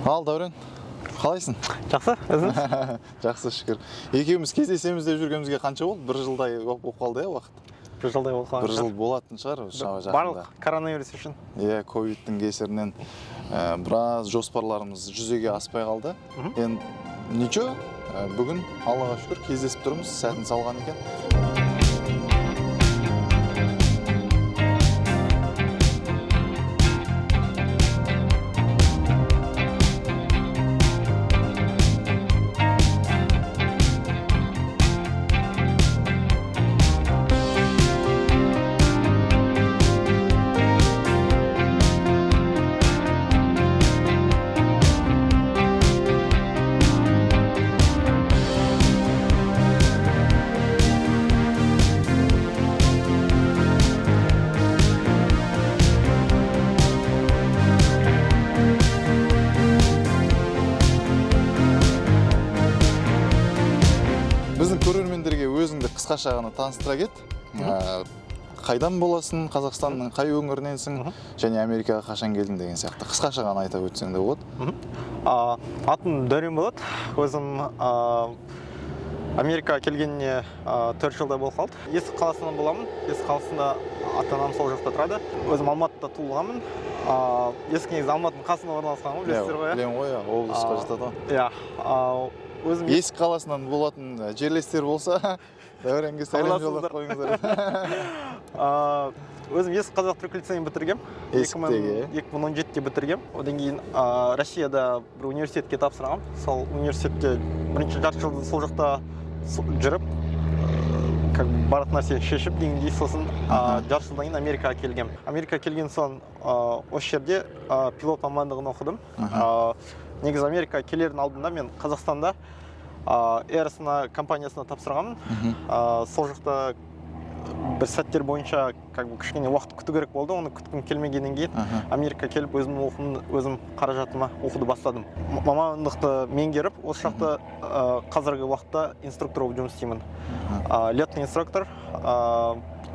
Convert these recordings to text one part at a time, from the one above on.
Ал, Дәурен, қалайсың? Жақсы, өзіңіз? Жақсы, шүкір. Екеуміз кездесеміз деп жүргенімізге қанша болды? Бір жылдай болып қалды иә уақыт? Бір жылдай болып қалған. Бір жыл болатын шығар жақында. Барлық коронавирус үшін. Иә, ковидтің кесірінен біраз жоспарларымыз жүзеге аспай қалды. Енді ничего, бүгін Аллаға шүкір кездесіп тұрмыз, сәтін салған екен. Біздің көрермендерге өзіңді қысқаша ғана таныстыра кет. Қайдан боласың, Қазақстанның қай өңіріненсің, және Америкаға қашан келдің деген сияқты. Қысқаша ғана айтып өтсең де болады. Атым Дәурен болады. Өзім Америкаға келгеніне 4 жылдай болып қалды. Есік қаласынан боламын. Есік қаласында ата-анам сол жақта тұрады. Өзім Алматыда туылғанмын. Есік негізі Алматының қасында орналасқанмын, білесіздер ғой. Білем ғой, облысқа жатады. Иә. Есік қаласынан болатын жерлестер болса, Дәуренге сәлем жолдап қойыңыздар. Өзім Есік қазақ түрік лицейін бітіргем. 2017-те бітіргем. Одан кейін Россияда бір университетке тапсырғам. Сол университетте бірінші жарты жылды сол жақта жүріп, барлық нәрсені шешіп дегендей, сосын жарты жылдан кейін Америкаға келгем. Америкаға келген соң осы жерде пилот мамандығын оқыдым. Негізі Америкаға келердің алдында мен Қазақстанда Эросына компаниясына тапсырғамын. Сол жақта бір сәттер бойынша кішкене уақыт күту керек болды. Оны күткім келмегеннен кейін Америкаға келіп өзім қаражатыма оқуды бастадым. Мамандықты меңгеріп, осы жақта қазіргі уақытта инструктор болып жұмыс істеймін. Летный инструктор.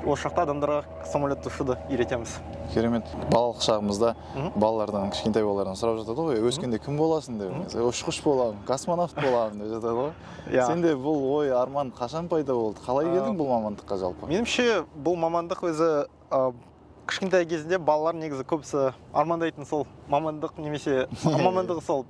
Осы жақта адамдарға самолет ұшуды үйретеміз. Керемет. Балалық шағымызда балалардан, кішкентай балалардан сұрап жатады ғой, өскенде кім боласың деп. Ұшқыш боламын, космонавт боламын деп жатады ғой. Сенде бұл ой, арман қашан пайда болды? Қалай келдің бұл мамандыққа жалпы? Меніңше бұл мамандық өзі кішкентай кезінде балалар негізі көбісі армандайтын сол мамандық немесе мамандығы сол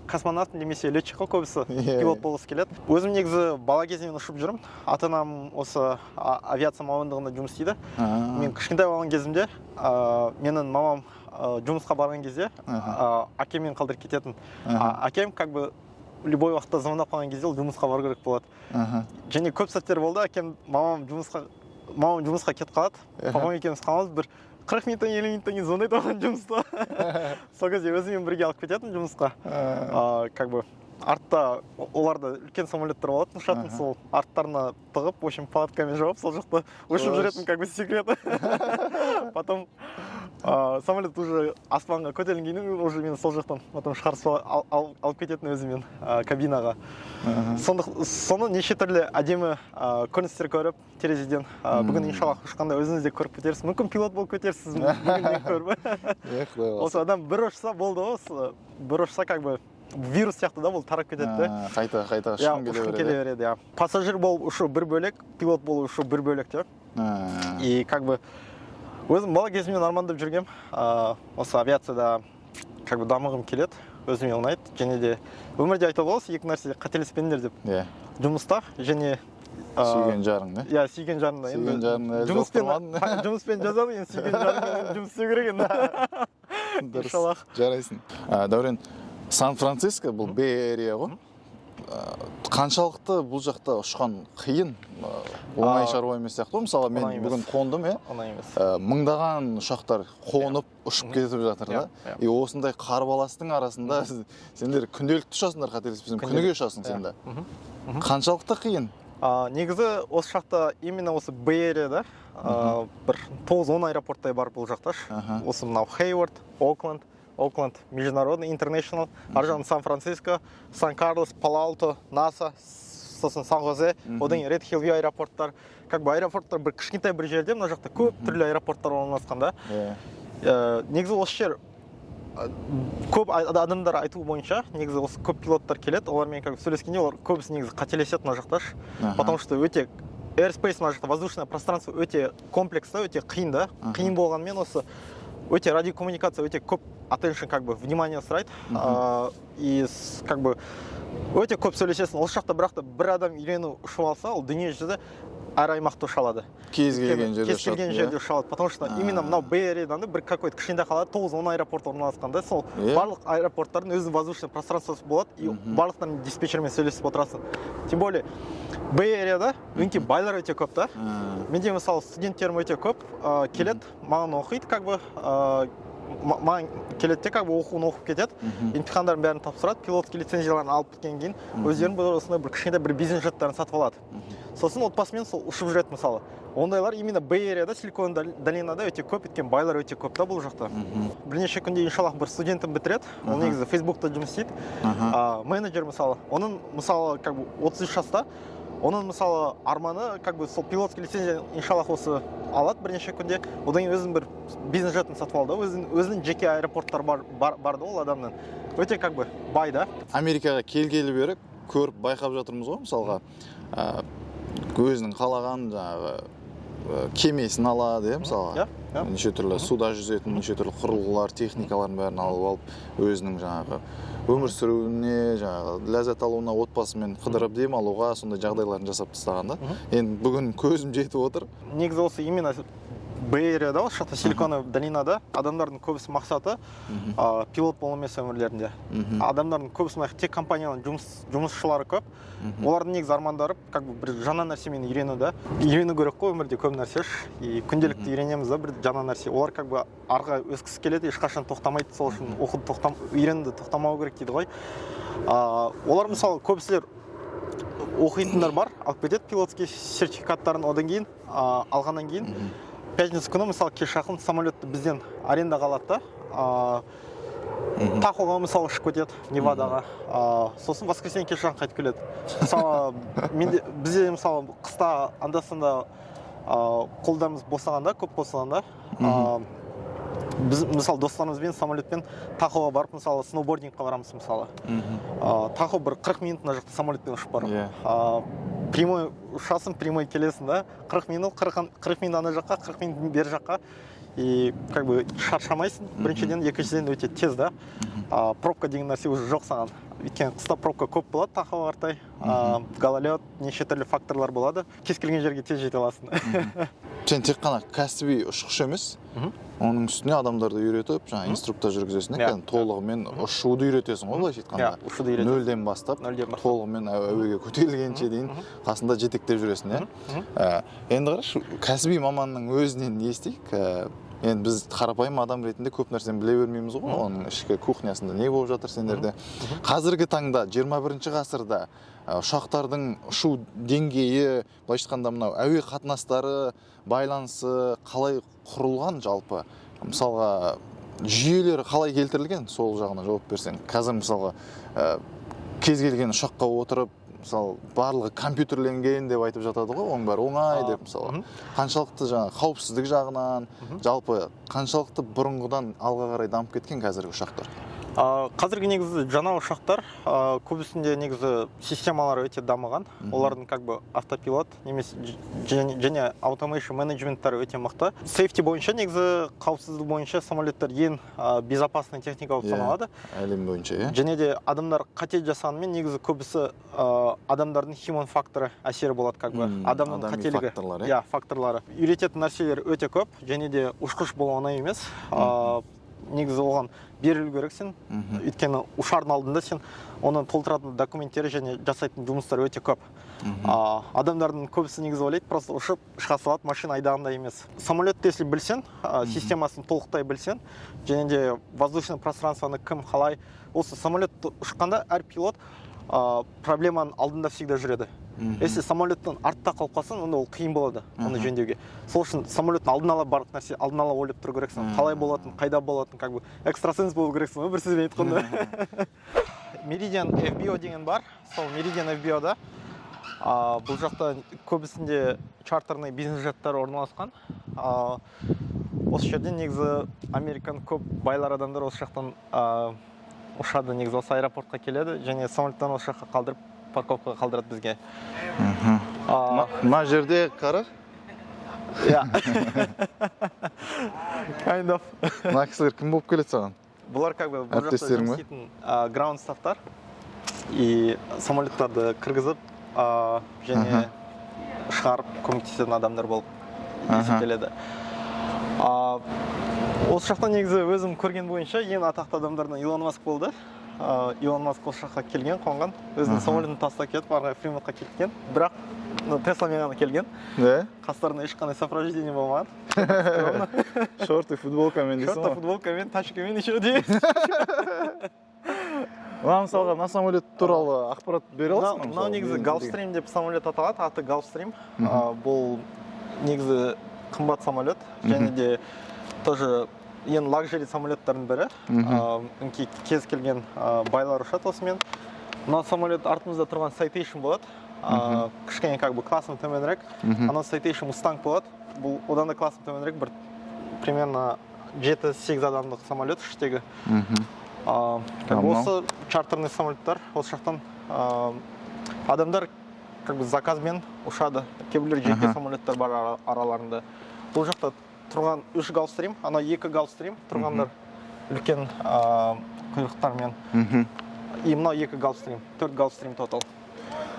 космонавт немесе летчик қой, көбісі пилот болғысы келеді. Өзім негізі бала кезінен ұшып жүрмін. Ата-анам осы авиация мамандығында жұмыс істейді. Мен кішкентай болған кезімде менің мамам жұмысқа барған кезде әкеммен қалдырып кететін. Әкем любой уақытта звондап қалған кезде ол жұмысқа бару керек болады. Және көп сәттер болды, мамам жұмысқа кетіп қалады. Папам екеуміз қаламыз, бір 40 минуттан 50 минуттан кейін звондайды оған жұмыста. Сол кезде өзімен бірге алып кететін жұмысқа. Артта оларда үлкен самолеттер болатын, ұшатын, сол арттарына тығып, в общем, палаткамен жауып, сол жақта ұшып жүретін секрет. Потом самолет уже аспанға көтерілгеннен уже мен сол жақтан потом шығарып алып кететін өзімен кабинаға. Соны неше түрлі әдемі көріністер көріп терезеден. Бүгін иншаллах ұшқанда өзіңіз де көріп кетерсіз. Мүмкін пилот болып кетерсіз бүгінден көріп. Осы адам бір ұшса болды, бір ұшса вирус сияқты да бұл тарап кетеді. Қайта ұшқын келе береді. Пассажир болып ұшу бір бөлек, пилот болып ұшу бір бөлек. И өзім бала кезімнен армандап жүргем. Осы авиацияда дамығым келеді, өзіме ұнайды. Және де өмірде айтады ғой, екі нәрсе қателеспеңдер деп. Жұмыста және сүйген жарың, да? Иә, сүйген жарыңда. Сүйген жарыңда әлі жоқтырмадың. Жұмыспен жазады, енді сүйген жарыңмен жұмыс істеу керек енді. Дұрыс, жарайсың. Дәурен, Сан-Франциско бұл Бей-Эрия ғой. Қаншалықты бұл жақта ұшқан қиын, оңай шаруа емес сияқты. Мысалы, мен бүгін қондым, мыңдаған ұшақтар қонып, ұшып кетіп жатыр да. И осындай қарбаластың арасында сендер күнделікті ұшасыңдар, қателеспесем, күніге ұшасың сенде. Қаншалықты қиын? Негізі осы жақта именно осы Бей-Эрияда бір 9-10 аэропорттай бар бұл жақта. Осы мынау Хейворд, Окленд, международный, интернешнл, аржан Сан-Франциско, Сан-Карлос, Пало-Алто, НАСА, сосын Сан-Хозе, одан Ред Хилл аэропорттар. Аэропорттар бір кішкентай бір жерде, мына жақта көп түрлі аэропорттар орналасқан да. Негізі осы жер көп адамдар айтуы бойынша негізі осы көп пилоттар келеді, олармен как сөйлескенде олар көбісі негізі қателеседі мына жақта, потому что өте airspace мына жақта воздушное пространство өте комплекс та, өте қиын да, қиын болғанмен осы өте радиокоммуникация өте көп attention как бы внимание сұрайды, и как бы өте көп сөйлесесің. Осы жақта бірақ та бір адам үйрену ұшып алса, ол дүние жүзі әр аймақты ұша алады. Кез келген жерде ұша алады. Потому что именно мынау Бэй-Эриадан бір какой-то кішкентай қалада 9-10 аэропорт орналасқанда, сол барлық аэропорттардың өзінің воздушный пространствосы болады, и барлықтарын диспетчермен сөйлесіп отырасың. Тем более Бэй-Эриада өңке байлар өте көп та. Менде мысалы студенттерім өте көп келеді, маған оқиды, как бы маған келеді де, как бы оқуын оқып кетеді, емтихандарын бәрін тапсырады, пилотский лицензияларын алып кеткен кейін өздерін бір осындай бір кішкентай бір бизнес жеттарын сатып алады. Сосын отбасымен сол ұшып жүреді мысалы. Ондайлар именно Бэй-Эриада, Силикон долинада өте көп, өткен байлар өте көп та бұл жақта. Бірнеше күнде иншаллах бір студентім бітіреді, ол негізі Фейсбукта жұмыс істейді. Менеджер мысалы, оның мысалы как бы 33 жаста, оның мысалы арманы как бы сол пилотский лицензия иншаллах осы алады бірнеше күнде. Одан кейін өзінің бір бизнес жетін сатып алды, өзінің жеке аэропорттар барды ол адамның. Өте как бы бай да. Америкаға келгелі бері көріп байқап жатырмыз ғой, мысалға өзінің қалаған жаңағы кемесін алады, мысалға. Неше түрлі суда жүзетін, неше түрлі құрылғылар, техникаларын бәрін алып, өзінің жаңағы өмір сүруіне, жаңағы ләззат алуына, отбасымен қыдырып демалуға сондай жағдайларын жасап тастаған да. Енді бүгін көзім жетіп отыр. Негізі осы именно Бэй-Эриада, осы жақта Силикон долинада адамдардың көбісі мақсаты пилот болу емес өмірлерінде. Адамдардың көбісі тек компанияның жұмысшылары көп. Олардың негізі армандары как бы бір жаңа нәрсемен үйрену да. Үйрену керек қой өмірде көп нәрсе. И күнделікті үйренеміз да бір жаңа нәрсе. Олар как бы арға өскісі келеді, ешқашан тоқтамайды, сол үшін оқуды үйренуді тоқтамау керек дейді ғой. Олар мысалы көбісілер оқитындар бар, алып кетеді пилотский сертификаттарын, одан кейін алғаннан кейін пятница күні мысалы кеш жақын самолетті бізден арендаға алады да, Тахоға мысалы ұшып кетеді, Невадаға, сосын воскресенье кеш жақын қайтып келеді. Мысалы бізде мысалы қыста анда-санда қолдарымыз босағанда, көп босағанда, біз мысалы достарымызбен самолетпен Тахоға барып, мысалы сноубордингқа барамыз мысалы. Тахо бір 40 минут мына жақта самолетпен ұшып барып. Прямой ұшасың, прямой келесің да, 40 минут ана жаққа, 40 минут бер жаққа. И как бы шаршамайсың, біріншіден, екіншіден өте тез да. Пробка деген нәрсе уже жоқ саған. Өйткені қыста пробка көп болады, Тахоға қартай. Гололед, неше түрлі факторлар болады. Кез келген жерге тез жете аласың. Сен тек қана кәсіби ұшқыш емес, оның үстіне адамдарды үйретіп, жаңа инструктор жүргізесің, толығымен ұшуды үйретесің ғой, былайша айтқанда. Нөлден бастап, толығымен әуеге көтерілгенше дейін қасында жетектеп жүресің, Енді қарашы, кәсіби маманның өзінен не естейік? Енді біз қарапайым адам ретінде көп нәрсені біле бермейміз ғой, оның ішкі кухнясында не болып жатыр сендерде. Қазіргі таңда 21 ғасырда ұшақтардың ұшу деңгейі, былайша айтқанда мынау әуе қатынастары, байланысы қалай құрылған жалпы? Мысалға, жүйелері қалай келтірілген, сол жағына жауап берсең. Қазір мысалға кез келген ұшаққа отырып, мысалы, барлығы компьютерленген деп айтып жатады ғой, оның бәрі оңай деп, мысалы. Қаншалықты жаңа қауіпсіздік жағынан, жалпы қаншалықты бұрынғыдан алға қарай дамып кеткен қазіргі ұшақтар? Қазіргі негізі жаңа ұшақтар көбісінде негізі системалары өте дамыған. Олардың как бы автопилот немесе және automation менеджменттері өте мықты. Сейфти бойынша негізі қауіпсіздік бойынша самолеттер ең безопасный техника болып саналады. Әлем бойынша, Және де адамдар қате жасағанымен негізі көбісі адамдардың human факторы әсері болады, как бы адамның қателігі, факторлары. Үйрететін нәрселер өте көп, және де ұшқыш болу оңай емес. Негізі оған берілу керексің, өйткені ұшардың алдында сен оның толтыратын документтері және жасайтын жұмыстары өте көп. Адамдардың көбісі негізі ойлайды, просто ұшып шыға салады, машина айдағанда емес. Самолетті если білсең, системасын толықтай білсең, және де воздушный пространствоны кім қалай, осы самолетті ұшқанда әр пилот проблеманың алдында всегда жүреді. Если самолеттің артта қалып қалсаң, онда ол қиын болады, оны жөндеуге. Сол үшін самолеттің алдын ала барлық нәрсе, алдын ала ойлап тұру керексің, қалай болатын, қайда болатын, как бы экстрасенс болу керексің, бір сөзбен айтқанда. Meridian FBO деген бар. Сол Meridian FBO-да бұл жақта көбісінде чартерный бизнес жеттер орналасқан. Осы жерден негізі Американың көп байлар адамдар осы жақтан ұшады, негізі осы аэропортқа келеді, және самолеттан осы жаққа қалдырып, парковкаға қалдырады бізге. Мына жерде қара? Иә. Kind of. Мына кісілер кім болып келеді саған? Бұлар как бы бұл жақта жұмыс істейтін ground staffтар. И самолеттарды кіргізіп, және шығарып көмектесетін адамдар болып есептеледі. Осы жақта негізі өзім көрген бойынша ең атақты адамдардан Илон Маск болды. Илон Маск осы жаққа келген, қонған. Өзінің самолетін тастап кетіп, арғы Фримонтқа кеткен. Бірақ Тесламен ғана келген. Қастарында ешқандай сопровождение болмаған. Шорты футболкамен дейсің ғой? Шорты футболкамен, тачкамен еще де. Мына мысалға, мына самолет туралы ақпарат бере аласың ба? Мынау негізі Gulfstream деп самолет аталады, аты Gulfstream. Бұл негізі қымбат самолет, және де тоже ең лакжери самолеттардың бірі. Кез келген байлар ұшады осымен. Мына самолет артымызда тұрған Citation болады. Кішкене как бы классым төменірек. Анау Citation Mustang болады. Бұл одан да классым төменірек, бір примерно 7-8 адамдық самолет үштегі. Осы чартерный самолеттар, осы жақтан адамдар заказбен ұшады. Кейбіреулер жеке самолеттар бар араларында. Бұл жақта тұрған 3 Gulfstream, анау 2 Gulfstream тұрғандар үлкен құйрықтармен. И мынау 2 Gulfstream, 4 Gulfstream total.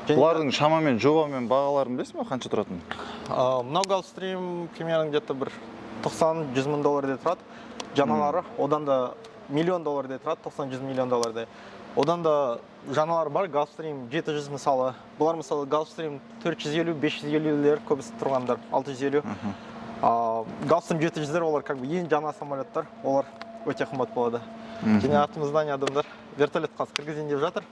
Бұлардың шамамен жобамен бағаларын білесің бе, қанша тұратын? Мынау Gulfstream примерно где-то бір 90-100 мың доллардай тұрады. Жаңалары одан да $1 миллион тұрады, 90-100 миллион доллардай. Одан да жаңалар бар, Gulfstream 700 мысалы. Бұлар мысалы Gulfstream 450-550-лер көбісі тұрғандар, 650. Gulfstream 700-лер олар как бы ең жаңа самолеттар, олар өте қымбат болады. Және артымыздан адамдар вертолет қаз кіргізейін деп жатыр.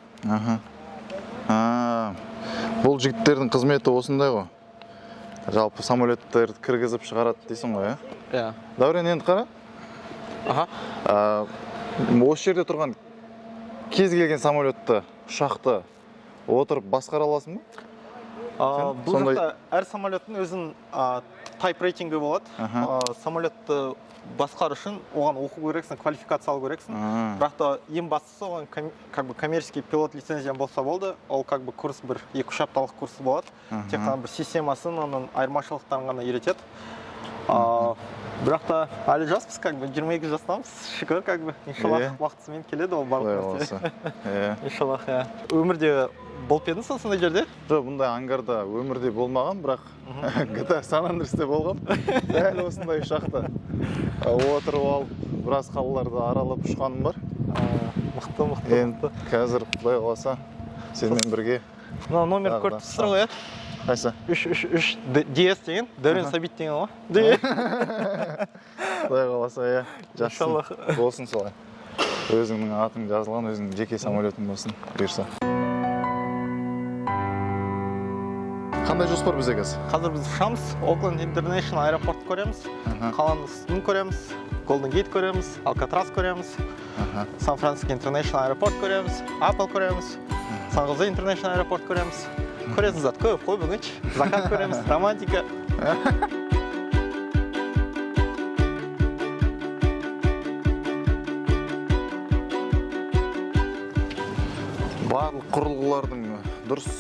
Бұл жігіттердің қызметі осындай ғой. Жалпы самолеттерді кіргізіп шығарады дейсің ғой, иә? Дәурен, енді қара. Осы жерде тұрған кез келген самолетті, ұшақты отырып басқара аласың ба? Бұл жақта әр самолеттің өзінің type рейтингі болады. Самолетті басқар үшін оған оқу көрексің, квалификация алу көрексің. Бірақ та ең бастысы оған коммерческий пилот лицензиян болса болды. Ол курс бір 2-3 апталық курсы болады. Тек қана бір системасын, оның айырмашылықтарын ғана үйретеді. Бірақ та әлі жаспыз, 22 жастамыз, шүкір, иншаллах уақытысымен келеді ол барлық нәрсе. Иншаллах, иә. Өмірде болып едіңіз сондай жерде? Жоқ, бұндай ангарда өмірде болмаған, бірақ GTA San Andreas'те болғам. Дәл осындай ұшақта отырып алып, біраз қалаларды аралап ұшқаным бар. Мықты. Енді қазір құдай қаласа сенімен бірге. Номер көріп тұрсыздар ғой, иә? Қайсы? 3 DS деген, Дәурен Сабит деген ғой. Құдай қаласа, иә. Жассын, болсын солай. Өзіңнің атың жазылған, өзіңнің жеке самолетің болсын, бұйырса. Қандай жоспар бізде қазір? Қазір біз ұшамыз, Oakland International аэропорт көреміз, қаланың үстін көреміз, Golden Gate көреміз, Alcatraz көреміз, San Francisco International аэропорт көреміз, Apple көреміз, San Jose International аэропорт көреміз. Көресің зат көп қой бүгінч, закат көреміз, романтика. Барлық құрылғылардың дұрыс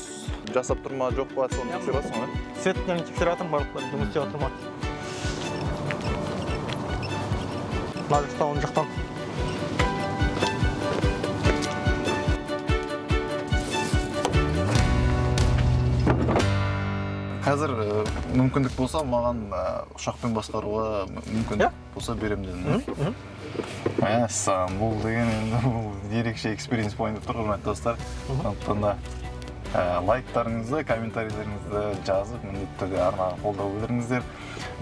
жасап тұрма, жоқ па, соны тексеріп жатсың ғой? Светтерін тексеріп жатырмын, барлықтары жұмыс істеп жатыр ма? Мына жақта, оң жақтан. Қазір мүмкіндік болса, маған ұшақпен басқаруға мүмкіндік болса берем дедім. Мәссаған, бұл деген ерекше экспириенс point тұр, құрметті достар. Сондықтан да лайктарыңызды, комментарийлеріңізді жазып, міндетті түрде арнаға қолдау білдіріңіздер.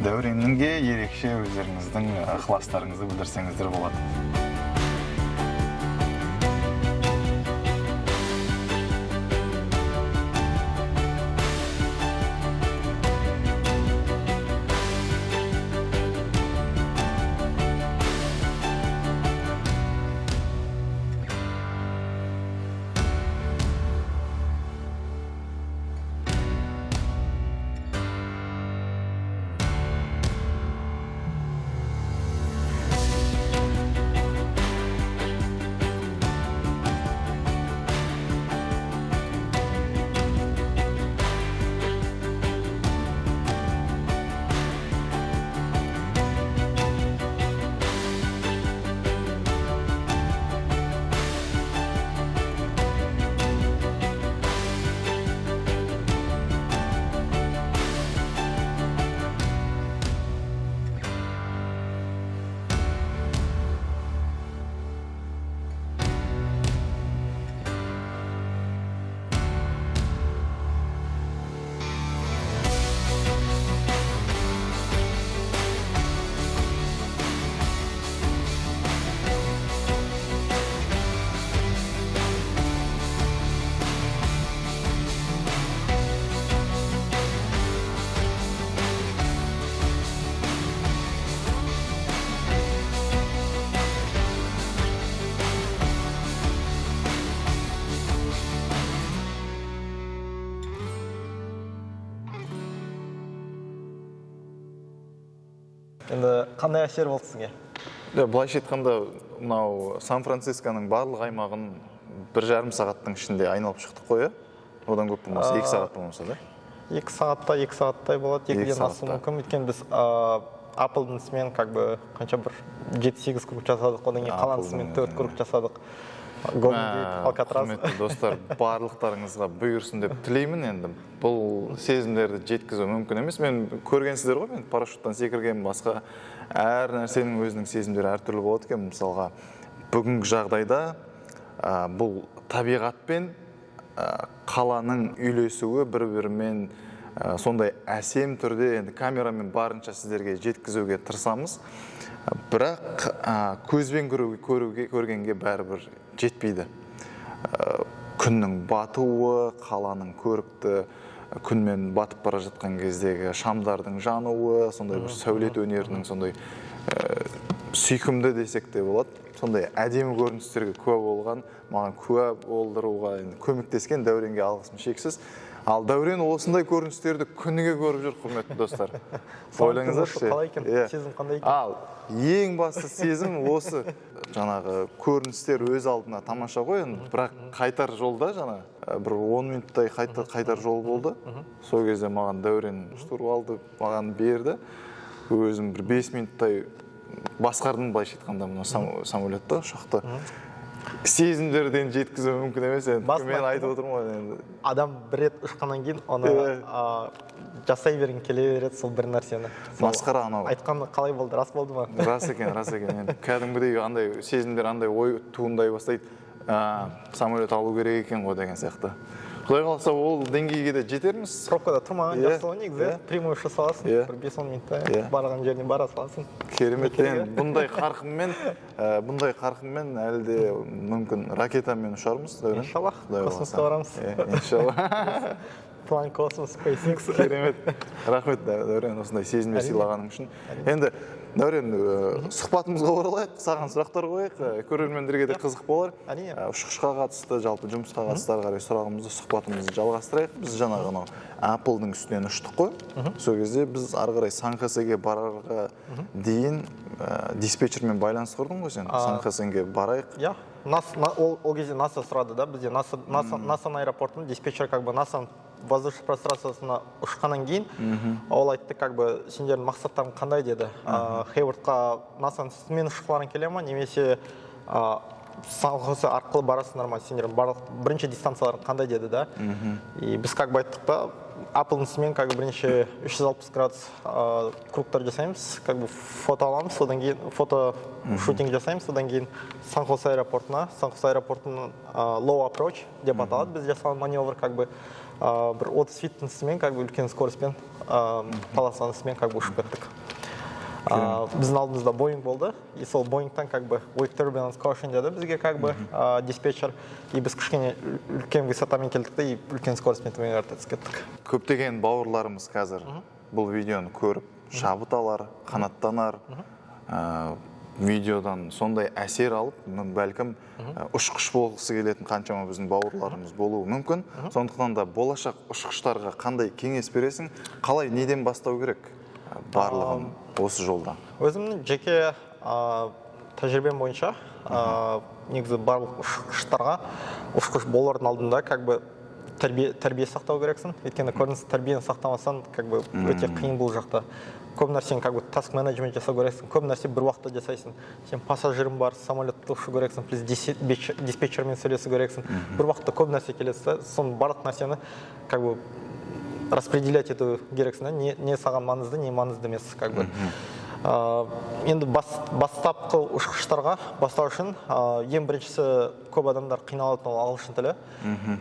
Дәуренге ерекше өздеріңіздің ықыластарыңызды білдірсеңіздер болады. Енді қандай әсер болды сізге? Былайша айтқанда, мынау Сан-Францисконың барлық аймағын 1,5 сағаттың ішінде айналып шықтық қой, одан көп болмаса 2 сағат болмаса да? 2 сағаттай болады, 2-ден асу мүмкін. Өйткені біз Apple-дың ісімен қанша бір 7-8 круг жасадық, одан кейін қаланың ісімен 4 круг жасадық. Құрметті достар, барлықтарыңызға бұйырсын деп тілеймін енді. Бұл сезімдерді жеткізу мүмкін емес. Мен көргенсіздер ғой, мен парашюттан секірген басқа әр нәрсенің өзінің сезімдері әртүрлі болады екен. Мысалға, бүгінгі жағдайда бұл табиғат пен қаланың үйлесуі бір-бірімен сондай әсем түрде енді камерамен барынша сіздерге жеткізуге тырысамыз. Бірақ көзбен көргенге бәрібір жетпейді. Күннің батуы, қаланың көрікті күнмен батып бара жатқан кездегі шамдардың жануы, сондай бір сәулет өнерінің сондай сүйкімді десек те болады. Сондай әдемі көріністерге куә болған, маған куә болдыруға көмектескен Дәуренге алғысым шексіз. Ал Дәурен осындай көріністерді күніге көріп жүр, құрметті достар. Ойлаңыздаршы. Қалай екен? Сезім қандай екен? Ал ең басты сезім осы жаңағы көріністер өз алдына тамаша ғой, бірақ қайтар жолда бір 10 минуттай қайтар жол болды. Сол кезде маған Дәурен штурвалды маған берді. Өзім бір 5 минуттай басқардым, былайша айтқанда мына самолетті, ұшақты. Сезімдерден жеткізу мүмкін емес, мен айтып отырмын ғой. Адам бір рет ұшқаннан кейін, оны жасай берген келе береді сол бір нәрсені. Масқара анау. Айтқаны қалай болды, рас болды ма? Рас екен. Кәдімгідей андай сезімдер андай ой туындай бастайды. Самолет алу керек екен ғой деген сияқты. Құдай қаласа ол деңгейге де жетерміз. Пробкада тұрмаған жақсы ғой негізі. Прямой ұша саласың, бір 5-10 минутта барған жеріне бара саласың. Кереметтен бұндай қарқынмен әлі де мүмкін ракетамен ұшармыз. Иншаллах, космосқа барамыз. Иншаллах. План космос, SpaceX. Керемет. Рахмет, Дәурен, осындай сезімдер сыйлағаның үшін. Енді Дәурен, сұхбатымызға оралайық, саған сұрақтар қояйық, көрермендерге де қызық болар. Ұшқышқа қатысты, жалпы жұмысқа қатысты қарай сұрағымызды, сұхбатымызды жалғастырайық. Біз жаңағы Apple-дың үстінен ұштық қой. Сол кезде біз ары қарай Сан-Хосеге барарға дейін диспетчермен байланыс құрдың ғой сен? Сан-Хосеге барайық. Иә, ол кезде NASA сұрады да, бізде NASA-ның аэропортын диспетчер NASA-ның воздушный пространствосына ұшқаннан кейін, ол айтты, сендердің мақсаттарың қандай деді. Хейвардқа NASA-ның үстімен ұшқыларың келе ма, немесе Сан-Хосе арқылы барасыңдар ма, сендердің бірінші дистанцияларың қандай деді да. И біз айттық та, Apple-ның үстімен бірінші 360 градус кругтар жасаймыз, фото аламыз, содан кейін фото шутинг жасаймыз, содан кейін Сан-Хосе аэропортының low approach деп аталады, біз жасаған маневр бір 30 фиттің үстімен үлкен скоростьпен полосаның үстімен ұшып кеттік. Біздің алдымызда Boeing болды, и сол Boeingтан wake turbulence caution деді бізге диспетчер, и біз кішкене үлкен высотамен келдік и үлкен скоростьпен төмен қарата түсіп кеттік. Көптеген бауырларымыз қазір бұл видеоны көріп, шабыт алар, қанаттанар, видеодан сондай әсер алып, бәлкім ұшқыш болғысы келетін қаншама біздің бауырларымыз болуы мүмкін. Сондықтан да болашақ ұшқыштарға қандай кеңес бересің, қалай неден бастау керек барлығын осы жолда? Өзімнің жеке тәжірибем бойынша, негізі барлық ұшқыштарға, ұшқыш болардың алдында тәрбие сақтау керексің. Өйткені көрініс тәрбиені сақтамасаң, өте қиын бұл жақта. Көп нәрсені таск менеджмент жасау керексің, көп нәрсе бір уақытта жасайсың. Сен пассажирың бар, самолетті ұшу керексің, плюс диспетчермен сөйлесу керексің. Бір уақытта көп нәрсе келесі, соның барлық нәрсені распределять ету керексің, не саған маңызды, не маңызды емес. Енді бастапқы ұшқыштарға бастау үшін ең біріншісі көп адамдар қиналатын ол ағылшын тілі.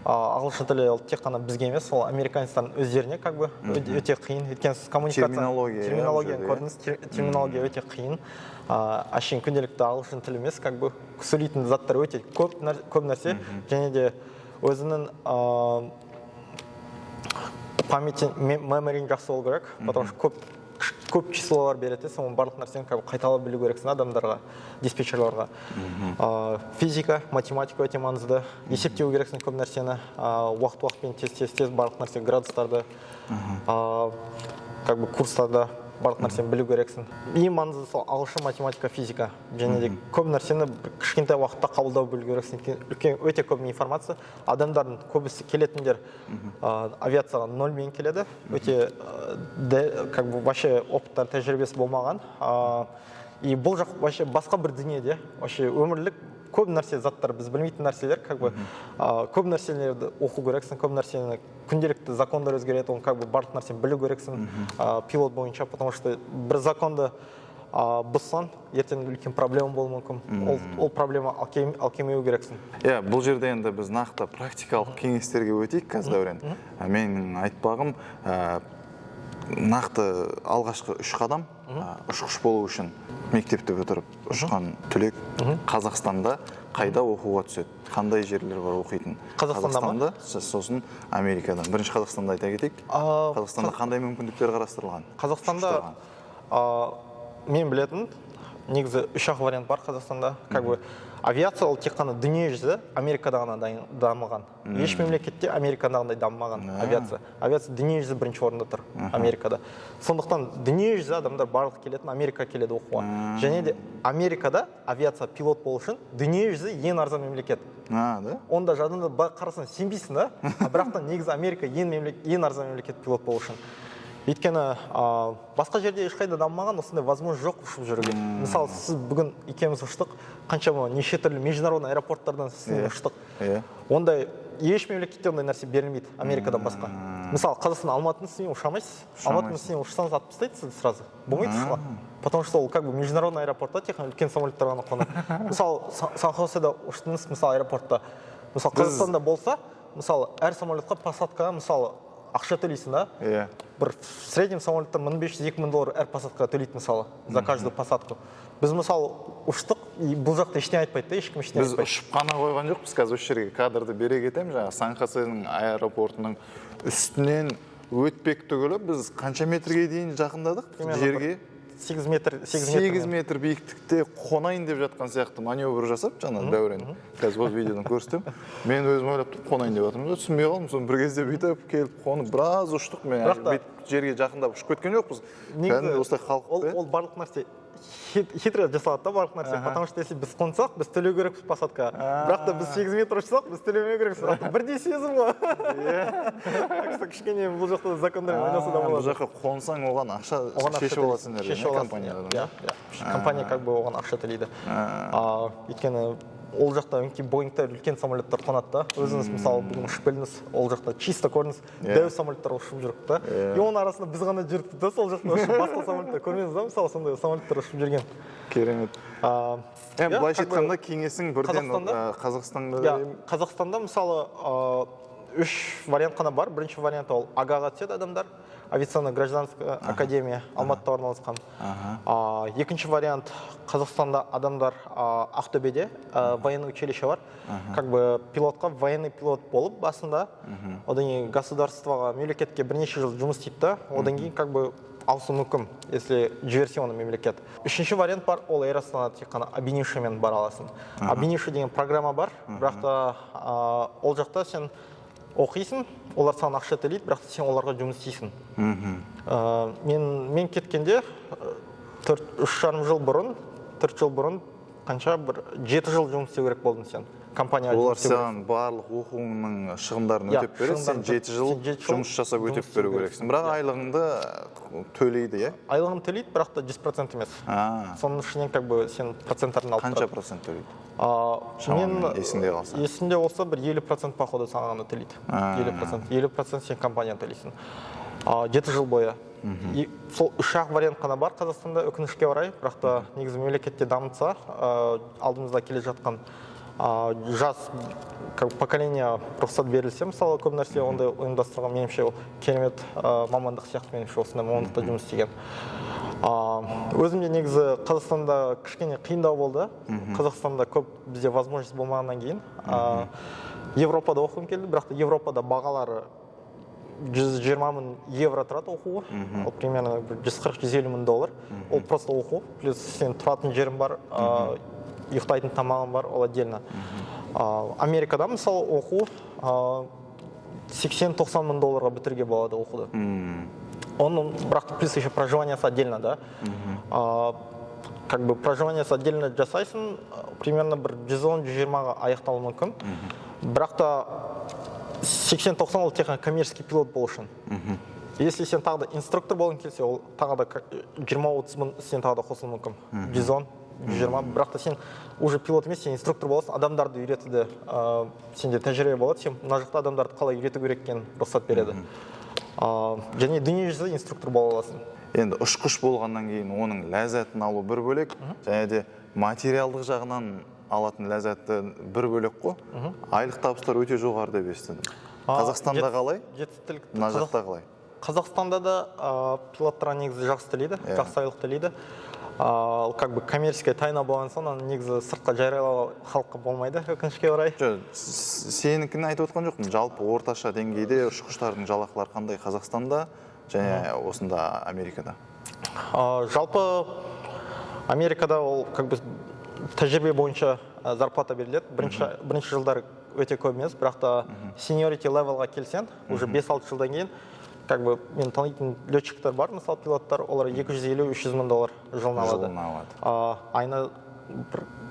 Ағылшын тілі тек қана бізге емес, ол американецтердің өздеріне өте қиын. Өйткені коммуникация, терминология өте қиын. Әшейін күнделікті ағылшын тілі емес, сөйлейтін заттар өте көп нәрсе, және де өзінің памяти, меморин жақсы болу керек, потому что көп числолар береді, соның барлық нәрсені қайталап білу керексің адамдарға, диспетчерларға. Физика, математика өте маңызды, есептеу керексің көп нәрсені, уақыт-уақытпен тез барлық нәрсе, градустарды, курстарда барлық нәрсені білу керексің. Ең маңыздысы сол ағылшын математика, физика. Және де көп нәрсені кішкентай уақытта қабылдау білу керексің. Өте көп информация. Адамдардың көбісі келетіндер авиацияға нольмен келеді. Өте как бы вообще опыттар, тәжірибесі болмаған. И бұл жақ вообще басқа бір дүниеде, вообще өмірлік көп нәрсе заттар, біз білмейтін нәрселер, как бы көп нәрселерді оқу керексің, көп нәрсені күнделікті закондар өзгереді, оны как бы барлық нәрсені білу керексің пилот бойынша, потому что бір законды бұзсаң, ертең үлкен проблема болуы мүмкін. Ол проблема алкемеу керексің. Бұл жерде енді біз нақты практикалық кеңестерге өтейік қазір дәурен. Менің айтпағым, нақты алғашқы 3 қадам ұшқыш болу үшін мектепті бітіріп ұшқан түлек Қазақстанда қайда оқуға түседі? Қандай жерлер бар оқитын? Қазақстанда, сосын Америкадан. Бірінші Қазақстанда айта кетейік. Қазақстанда қандай мүмкіндіктер қарастырылған? Қазақстанда мен білетін негізі 3-ақ вариант бар Қазақстанда. Как бы авиация ол тек қана дүние жүзі Америкада ғана дамыған. Еш мемлекетте Америкадағындай дамымаған авиация. Авиация дүние жүзі бірінші орында тұр Америкада. Сондықтан дүние жүзі адамдар барлық келетін Америка келеді оқуға. Және де Америкада авиация пилот болу үшін дүние жүзі ең арзан мемлекет. Онда жадында қарасаң сенбейсің да, бірақтан негізі Америка ең арзан мемлекет пилот болу үшін. Өйткені басқа жерде ешқайда дамымаған, осындай возможность жоқ ұшып жүруге. Мысалы, сіз бүгін екеуміз ұштық, қаншама неше түрлі международный аэропорттардан сіз ұштық. Ондай еш мемлекетте ондай нәрсе берілмейді Америкадан басқа. Мысалы, Қазақстан Алматының үстінен ұшамайсыз. Алматының үстінен ұшсаңыз атып тастайды сізді сразу. Болмайды ұшуға. Потому что ол как бы международный аэропортта тек қана үлкен самолеттер ғана қонады. Мысалы, Сан-Хоседа ұштыңыз, мысалы, аэропортта. Мысалы, Қазақстанда болса, мысалы, әр самолетқа посадкаға, мысалы, ақша төлейсің да? Бір среднем самолеттер $1500-2000 әр посадкаға төлейді мысалы, за каждую посадку. Біз мысалы ұштық, бұл жақта ештеңе айтпайды да, ешкім ештеңе айтпайды. Біз ұшып қана қойған жоқпыз, қазір осы жерге кадрды бере кетемін, жаңағы Сан-Хоседің аэропортының үстінен өтпек түгілі біз қанша метрге дейін жақындадық жерге? 8 метр биіктікте қонайын деп жатқан сияқты маневр жасап, жаңа дәурен. Қазір осы видеодан көрсетем. Мен өзім ойлап тұрып қонайын деп жатырмын. Түсінбей қалдым, соны бір кезде бүйтіп келіп қонып, біраз ұштық. Мен жерге жақындап ұшып кеткен жоқпыз. Кәдімгі осылай қалқып. Ол барлық нәрсе хитро жасалады да барлық нәрсе. Потому что если біз қонсақ, біз төлеу керекпіз посадка. Бірақ та біз 8 метр ұшсақ, біз төлемеу керекпіз. Бірдей сезім ғой. Так что кішкене бұл жақта закондармен ойнаса да болады. Бұл жаққа қонсаң, оған ақша шешіп аласыңдар. Компания как бы оған ақша төлейді. Өйткені ол жақта Боингтар үлкен самолеттер қонады да. Өзіңіз мысалы бүгін ұшып келдіңіз, ол жақта чисто көрдіңіз, дәу самолеттер ұшып жүріп та. И оның арасында біз ғана жүрдік та, сол жақта ұшып басқа самолеттер көрмедіңіз да, мысалы сондай самолеттер ұшып жүрген. Керемет. Былайша айтқанда кеңесің бірден Қазақстанға? Қазақстанда мысалы 3 вариант қана бар. Бірінші вариант ол АГА-ға түседі адамдар. Авиационно-гражданская академия Алматыда орналасқан. Екінші вариант Қазақстанда адамдар Ақтөбеде военный училище бар. Как бы пилотқа военный пилот болып басында, одан кейін государствоға, мемлекетке бірнеше жыл жұмыс істейді, одан кейін как бы ауысу мүмкін, если диверсионный мемлекет. Үшінші вариант бар, ол Эйр Астанада тек қана Абинишумен бара аласың. Абинишу деген программа бар, бірақ та ол жақта сен оқисың, олар саған ақша төлейді, бірақ сен оларға жұмыс істейсің. Мен кеткенде 3,5 жыл бұрын, 4 жыл бұрын, қанша бір 7 жыл жұмыс істеу керек болдың сен. Олар саған барлық оқуыңның шығындарын өтеп береді, сен 7 жыл жұмыс жасап өтеп беру керексің. Бірақ айлығыңды төлейді, е? Айлығын төлейді, бірақ та 10% емес. Соның ішінен как бы сен проценттарын алып тұрады. Қанша процент төлейді? Мен есіңде қалса? Есімде олса бір 50% походу саған ғана төлейді. 50% сен компанияны төлейсің. 7 жыл бойы. Сол 3-ақ вариант қана бар Қазақстанда, өкінішке орай, бірақ та негізі мемлекетте дамытса, алдымызда келе жатқан жас поколение рұқсат берілсе, мысалы көп нәрсе ондай ұйымдастырған, меніңше керемет мамандық сияқты, меніңше осындай мамандықта жұмыс істеген. Өзімде негізі Қазақстанда кішкене қиындау болды. Қазақстанда көп бізде возможность болмағаннан кейін Европада оқуым келді, бірақ та Европада бағалары 120 000 евро тұрады оқуы, ол примерно $140-150 000. Ол просто оқу, плюс сен тұратын жерің бар, ұйықтайтын тамағың бар, ол отдельно. Америкада мысалы оқу $80-90 000 бітіруге болады оқуды. оның бірақ плюс еще проживаниесі отдельно, да. Как бы проживаниесі отдельно жасайсың, примерно бір 110-120-ға аяқталуы мүмкін. Бірақ та 80-90 ол тек коммерческий пилот болу үшін. Если сен тағы да инструктор болғың келсе, ол тағы да 20-30 мың сен тағы да қосылуы мүмкін. 110-120, бірақ та сен уже пилот емес, сен инструктор боласың, адамдарды үйретуді, сенде тәжірибе болады, сен мына жақта адамдарды қалай үйрету керек екенін рұқсат береді. Және дүние жүзі инструктор бола аласың. Енді ұшқыш болғаннан кейін оның ләззатын алу бір бөлек, және де материалдық жағынан алатын ләззаты бір бөлек қой. Айлық табыстар өте жоғары деп естідім. Қазақстанда қалай? Мына жақта қалай? Қазақстанда да пилоттар негізі жақсы тілейді, жақсы айлық тілейді. Как бы коммерческая тайна болған соң, негізі сыртқа жариялау халыққа болмайды, өкінішке орай. Сенікін айтып отқан жоқпын. Жалпы орташа деңгейде ұшқыштардың жалақылары қандай Қазақстанда және осында Америкада? Жалпы Америкада ол как бы тәжірибе бойынша зарплата беріледі. Бірінші жылдар өте көп емес, бірақ та seniority levelға келсең, уже 5-6 жылдан кейін, как бы мен танитын летчиктер бар, мысалы пилоттар, олар 250-300 мың доллар жылына алады. Айына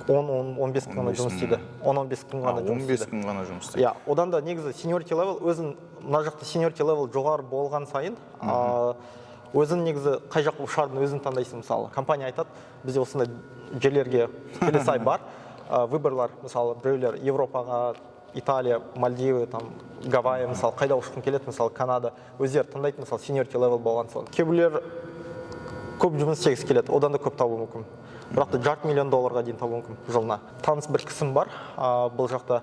10-15 күн ғана жұмыс істейді. 10-15 күн ғана жұмыс істейді. 15 күн ғана жұмыс істейді. Одан да негізі seniority level, өзін мына жақта seniority level жоғары болған сайын, өзін негізі қай жақ ұшардың өзін таңдайсың. Мысалы компания айтады, бізде осындай жерлерге келесі ай бар, выборлар, мысалы біреулер Европаға, Италия, Мальдивы, Гавайи, мысалы қайда ұшқың келеді, мысалы Канада, өздері таңдайды, мысалы seniority level болған соң. Кейбіреулер көп жұмыс істегісі келеді, одан да көп табу мүмкін. Бірақ та $500 миллион дейін табу мүмкін жылына. Таныс бір кісім бар, бұл жақта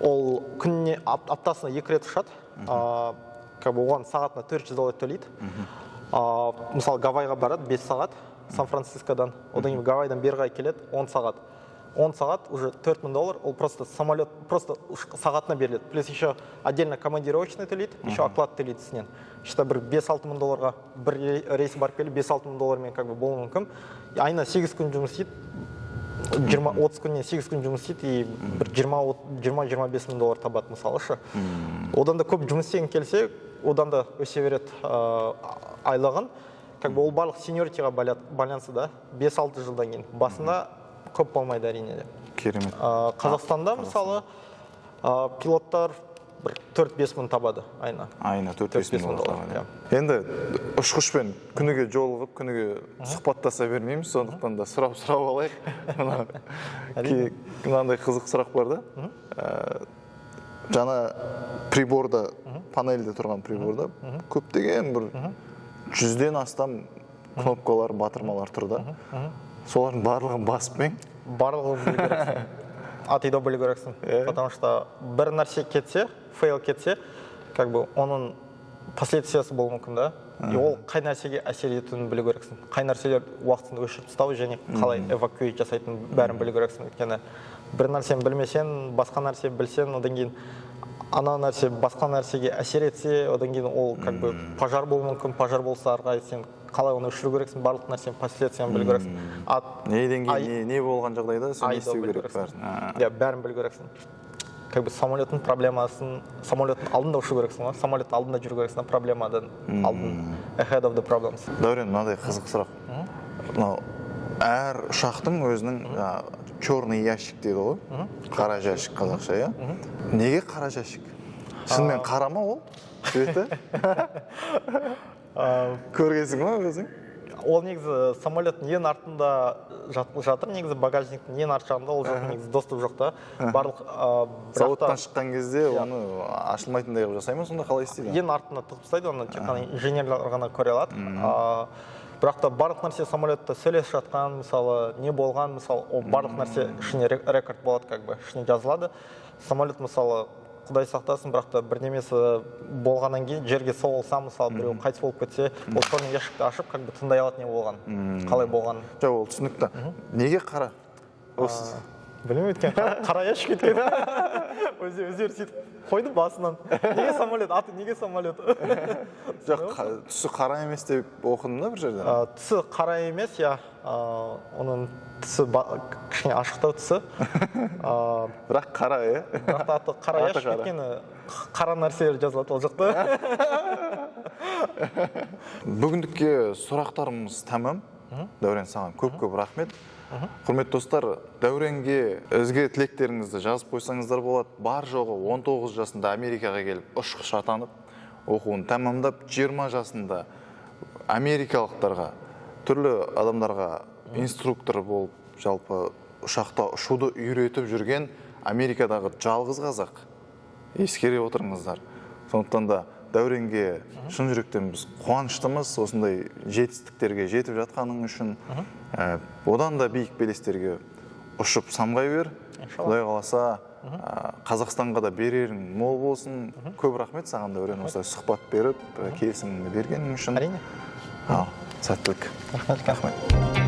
ол күніне аптасына 2 рет ұшады, оған сағатына $400 төлейді. Мысалы Гавайға барады 5 сағат, Сан-Францискодан, одан кейін Гавайдан бері келеді 10 сағат. 10 сағат уже $4,000, ол просто самолет, просто сағатына беріледі. Плюс еще отдельно командировочный төлейді, еще оклад төлейді сінен. Шыта бір $5-6 мың бір рейсі барып келіп, $5-6 мың как бы болу мүмкін. Айына 8 күн жұмыс істейді, 20-30 күннен 8 күн жұмыс істейді, и бір $20-25 мың табады мысалы шы. Одан да көп жұмыс істеген келсе, одан да өсе береді айлығын. Как бы ол барлық сеньоритиға байланысты да, 5-6 жылдан кейін. Басында көп болмайды әрине де. Керемет. Қазақстанда мысалы пилоттар 4-5 мың табады айына. Айына 4-5 мың табады. Енді ұшқышпен күніге жолығып, күніге сұхбаттаса бермейміз, сондықтан да сұрап алайық. Мынандай қызық сұрақ бар да. Жаңа приборда, панельде тұрған приборда көптеген бір 100-ден астам кнопкалар, батырмалар тұрды. Солардың барлығын басыппен? Барлығын білу керексің. Атыйда білу керексің. Потому что бір нәрсе кетсе, фейл кетсе, как бы оның последствиясы болуы мүмкін да. И ол қай нәрсеге әсер етуін білу керексің. Қай нәрселер уақытында өшіріп тастау және қалай эвакуэйт жасайтын бәрін білу керексің. Өйткені бір нәрсені білмесең, басқа нәрсе білсең, одан кейін ана нәрсе басқа нәрсеге әсер етсе, одан кейін ол как бы пожар болуы мүмкін, пожар болса арғай сен қалай оны өшіру керексің, барлық нәрсені последствияны білу керексің. Неден кейін не болған жағдайда сен не істеу керек бәрін? Бәрін білу керексің. Как бы самолеттің проблемасын, самолеттің алдында ұшу керексің, самолеттің алдында жүру керексің, проблемадан алдын, ahead of the problems. Дәурен, мынадай қызық сұрақ. Әр ұшақтың өзінің черный ящик дейді ғой, қара жәшік қазақша, иә? Неге қара жәшік? Шынымен қара ма ол? Сөйті? Көргенсің ма өзің? Ол негізі самолеттің ең артында жатыр, негізі багажниктің ең арт жағында, ол жоқ, негізі доступ жоқ та. Барлық заводтан шыққан кезде оны ашылмайтындай қылып жасай ма, сонда қалай істейді? Ең артына тығып тастайды, оны тек қана инженерлер ғана көре алады. Бірақ та барлық нәрсе самолетта сөйлесіп жатқан, мысалы, не болған, мысалы, ол барлық нәрсе ішіне рекорд болады, как бы, ішіне жазылады. Самолет, мысалы, Құдай сақтасын, бірақ та бірдемесі болғаннан кейін жерге соғылса, мысалы, біреу қайтыс болып кетсе, ол черный ящикті ашып, как бы тыңдай алады не болған, қалай болған. Жоқ, ол түсінікті. Неге қара? Білмеймін, өткен қара ящик еткен. Өздері сөйтіп қойды басынан. Неге самолет? Аты неге самолет? Жоқ, түсі қара емес деп оқыдым да бір жерден? Түсі қара емес, я. Оның түсі кішкене ашықтау түсі. Бірақ қара, е? Бірақ аты қара ящик еткені қара нәрселер жазылады ол жақта. Бүгіндікке сұрақтарымыз тәмам. Дәурен, саған көп-көп рахмет. Құрметті достар, Дәуренге өзге тілектеріңізді жазып қойсаңыздар болады. Бар жоғы 19 жасында Америкаға келіп, ұшқыш атанып, оқуын тәмамдап, 20 жасында америкалықтарға, түрлі адамдарға инструктор болып, жалпы ұшақта ұшуды үйретіп жүрген Америкадағы жалғыз қазақ. Ескере отырыңыздар. Сондықтан да Дәуренге шын жүректен біз қуаныштымыз, осындай жетістіктерге жетіп жатқаның үшін. Одан да биік белестерге ұшып самғай бер. Құдай қаласа, Қазақстанға да берерің мол болсын. Көп рахмет саған, Дәурен, осылай сұхбат беріп, келісіміңді бергенің үшін. Әрине. Сәттілік. Рахмет.